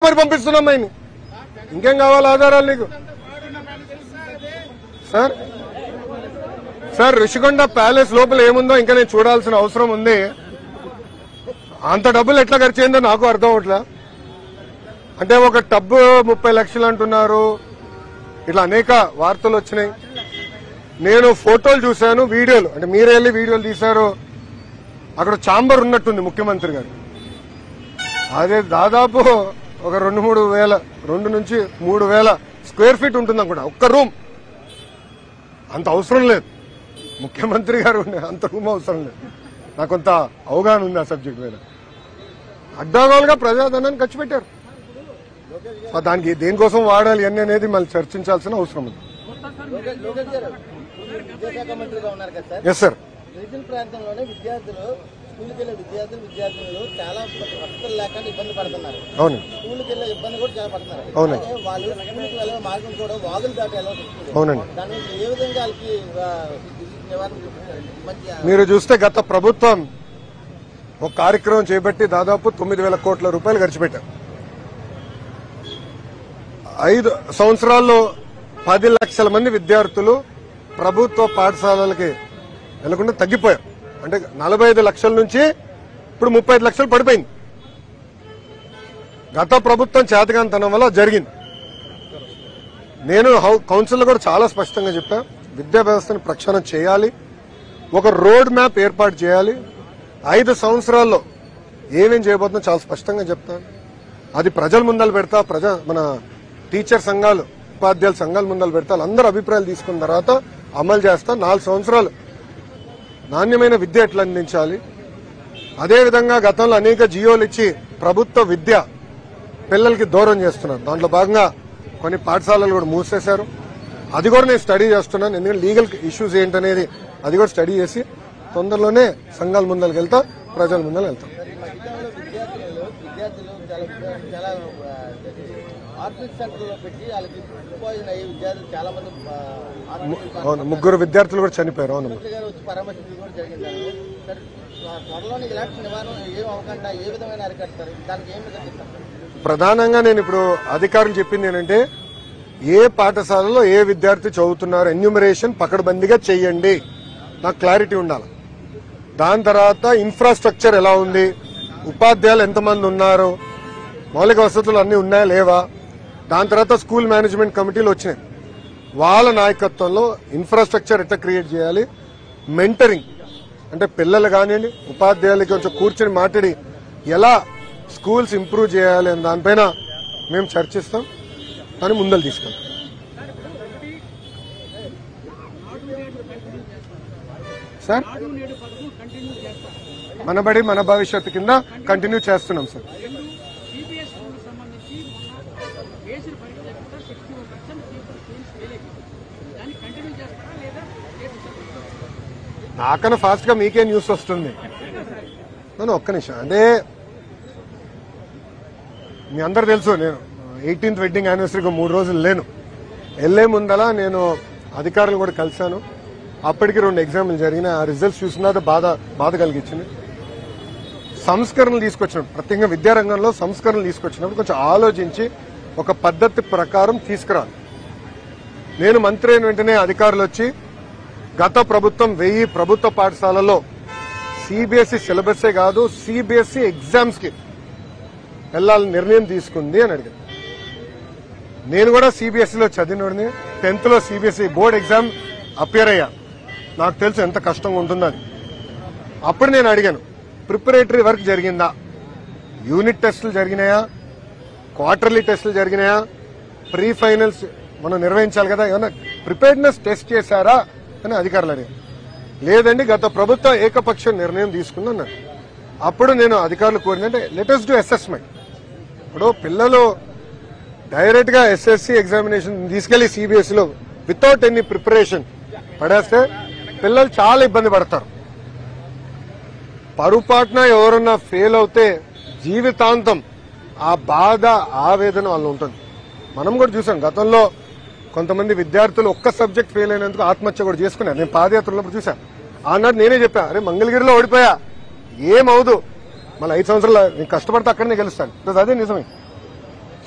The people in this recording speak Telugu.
మరి పంపిస్తున్నాం ఆయన్ని. ఇంకేం కావాలి ఆధారాలు నీకు? సార్ సార్ ఋషికొండ ప్యాలెస్ లోపల ఏముందో ఇంకా నేను చూడాల్సిన అవసరం ఉంది. అంత డబ్బులు ఎట్లా ఖర్చు అయిందో నాకు అర్థం అవట్లా. అంటే ఒక టబ్బు 30 లక్షలు అంటున్నారు, ఇట్లా అనేక వార్తలు వచ్చినాయి. నేను ఫోటోలు చూశాను, వీడియోలు, అంటే మీరే వెళ్ళి వీడియోలు తీశారు. అక్కడ ఛాంబర్ ఉన్నట్టుంది ముఖ్యమంత్రి గారు. అదే దాదాపు ఒక 2 నుంచి 3 వేల స్క్వేర్ ఫీట్ ఉంటుంది అనుకుంటా ఒక్క రూమ్. అంత అవసరం లేదు ముఖ్యమంత్రి గారు, అంత రూమ్ అవసరం లేదు. నాకు కొంత అవగాహన ఉంది ఆ సబ్జెక్ట్ మీద. అడ్డాగోలుగా ప్రజాధనాన్ని ఖర్చు పెట్టారు. దానికి దేనికోసం వాడాలి అని అనేది మళ్ళీ చర్చించాల్సిన అవసరం ఉంది. Yes sir. గిరిజన ప్రాంతంలోనే విద్యార్థులు స్కూల్కి వెళ్ళే విద్యార్థులు చాలా వసతులు లేకుండా ఇబ్బంది పడుతున్నారు. అవును. స్కూల్కి వెళ్ళే ఇబ్బంది కూడా చాలా పడుతున్నారు. అవునండి. వాళ్ళు స్కూల్కి వెళ్ళే మార్గం కూడా వాగులు దాటి వెళ్ళాల్సి వస్తుంది. అవునండి. దాని నుంచి ఏ విధంగా వాళ్ళకి నివారణ మీరు చూస్తే గత ప్రభుత్వం ఒక కార్యక్రమం చేపట్టి దాదాపు 9,000 కోట్ల రూపాయలు ఖర్చు పెట్టారు. 5 సంవత్సరాల్లో 10 లక్షల మంది విద్యార్థులు ప్రభుత్వ పాఠశాలలకి వెళ్లకుండా తగ్గిపోయారు. అంటే 45 లక్షల నుంచి ఇప్పుడు 35 లక్షలు పడిపోయింది. గత ప్రభుత్వం చేతకానితనం వల్ల జరిగింది. నేను కౌన్సిల్లో కూడా చాలా స్పష్టంగా చెప్పా, విద్యా వ్యవస్థను ప్రక్షాళన చేయాలి, ఒక రోడ్ మ్యాప్ ఏర్పాటు చేయాలి. 5 సంవత్సరాల్లో ఏమేం చేయబోతుందో చాలా స్పష్టంగా చెప్తాను. అది ప్రజల ముందలు పెడతా, మన టీచర్ సంఘాలు, ఉపాధ్యాయుల సంఘాల ముందలు పెడతా, అందరూ అభిప్రాయాలు తీసుకున్న తర్వాత అమలు చేస్తా. 4 సంవత్సరాలు నాణ్యమైన విద్య ఎట్లా అందించాలి. అదేవిధంగా గతంలో అనేక జియోలు ఇచ్చి ప్రభుత్వ విద్య పిల్లలకి దూరం చేస్తున్నారు. దాంట్లో భాగంగా కొన్ని పాఠశాలలు కూడా మూసేశారు. అది కూడా నేను స్టడీ చేస్తున్నాను. ఎందుకంటే లీగల్ ఇష్యూస్ ఏంటనేది అది కూడా స్టడీ చేసి తొందరలోనే సంఘాల ముందరికి వెళ్తా, ప్రజల ముందర వెళ్తాం. చాలా ఆర్ఫిక్ సెంటర్లో పెట్టి వాళ్ళకి పాయిజన్ అయ్యి విద్యార్థులు చాలా మంది అవును, 3 విద్యార్థులు కూడా చనిపోయారు. అవును, గారు వచ్చి పరామర్శించడం కూడా జరిగింది. త్వరలోనే ఇలాంటి నివారణ ఏం అవ్వకుండా ఏ విధమైన అరికడతారు, దానికి ఏమి కట్టిస్తారు? ప్రధానంగా నేను ఇప్పుడు అధికారులు చెప్పింది ఏంటంటే, ఏ పాఠశాలలో ఏ విద్యార్థి చదువుతున్నారు ఎన్యూమరేషన్ పకడ్బందీగా చెయ్యండి, నాకు క్లారిటీ ఉండాలి. దాని తర్వాత ఇన్ఫ్రాస్ట్రక్చర్ ఎలా ఉంది, ఉపాధ్యాయులు ఎంతమంది ఉన్నారు, మౌలిక వసతులు అన్ని ఉన్నాయా లేవా. దాని తర్వాత స్కూల్ మేనేజ్మెంట్ కమిటీలు వచ్చినాయి, వాళ్ళ నాయకత్వంలో ఇన్ఫ్రాస్ట్రక్చర్ ఎట్లా క్రియేట్ చేయాలి, మెంటరింగ్ అంటే పిల్లలు కానివ్వండి ఉపాధ్యాయులకి కొంచెం కూర్చొని మాట్లాడి ఎలా స్కూల్స్ ఇంప్రూవ్ చేయాలి అని దానిపైన మేము చర్చిస్తాం, అని ముందలు తీసుకెళ్తాం. సార్ మనబడి మన భవిష్యత్తు కింద కంటిన్యూ చేస్తున్నాం సార్. నాకన్నా ఫాస్ట్ గా మీకే న్యూస్ వస్తుంది. నేను ఒక్క నిమిషం, అంటే మీ అందరు తెలుసు నేను 18th వెడ్డింగ్ యానివర్సరీకి 3 రోజులు లేను. వెళ్లే ముందలా నేను అధికారులు కూడా కలిశాను. అప్పటికి 2 ఎగ్జామ్లు జరిగినాయి. ఆ రిజల్ట్స్ చూసినా బాధ కలిగించింది. సంస్కరణలు తీసుకొచ్చినప్పుడు, ప్రత్యేకంగా విద్యారంగంలో సంస్కరణలు తీసుకొచ్చినప్పుడు కొంచెం ఆలోచించి ఒక పద్ధతి ప్రకారం తీసుకురాలి. నేను మంత్రి అయిన వెంటనే అధికారులు వచ్చి గత ప్రభుత్వం 1000 ప్రభుత్వ పాఠశాలలో సిబిఎస్ఈ సిలబసే కాదు సిబిఎస్ఈ ఎగ్జామ్స్ కి వెళ్లాలని నిర్ణయం తీసుకుంది అని అడిగాను. నేను కూడా సిబిఎస్ఈలో చదివినోడిని, 10th లో సిబిఎస్ఈ బోర్డ్ ఎగ్జామ్ అపియర్ అయ్యా. నాకు తెలుసు ఎంత కష్టంగా ఉంటుందని. అప్పుడు నేను అడిగాను, ప్రిపరేటరీ వర్క్ జరిగిందా, యూనిట్ టెస్టులు జరిగినాయా, క్వార్టర్లీ టెస్టులు జరిగినాయా, ప్రీ ఫైనల్స్ మనం నిర్వహించాలి కదా, ఏమన్నా ప్రిపేర్డ్నెస్ టెస్ట్ చేశారా అని అధికారులు అడిగారు. లేదండి గత ప్రభుత్వం ఏకపక్ష నిర్ణయం తీసుకుందన్నారు. అప్పుడు నేను అధికారులు కోరిందంటే లెట్ us డూ అసెస్మెంట్. ఇప్పుడు పిల్లలు డైరెక్ట్ గా ఎస్ఎస్సీ ఎగ్జామినేషన్ తీసుకెళ్లి సిబిఎస్ఈలో వితౌట్ ఎనీ ప్రిపరేషన్ పడేస్తే పిల్లలు చాలా ఇబ్బంది పడతారు. పొరపాటున ఎవరన్నా ఫెయిల్ అవుతే జీవితాంతం ఆ బాధ ఆవేదన వాళ్ళు ఉంటుంది. మనం కూడా చూసాం గతంలో కొంతమంది విద్యార్థులు ఒక్క సబ్జెక్ట్ ఫెయిల్ అయినందుకు ఆత్మహత్య కూడా చేసుకున్నారు. నేను పాదయాత్రలో చూశాను. ఆనాడు నేనే చెప్పా, అరే మంగళగిరిలో ఓడిపోయా ఏమవుదు, మళ్ళీ 5 సంవత్సరాలు నేను కష్టపడితే అక్కడనే గెలుస్తాను. అదే నిజమే.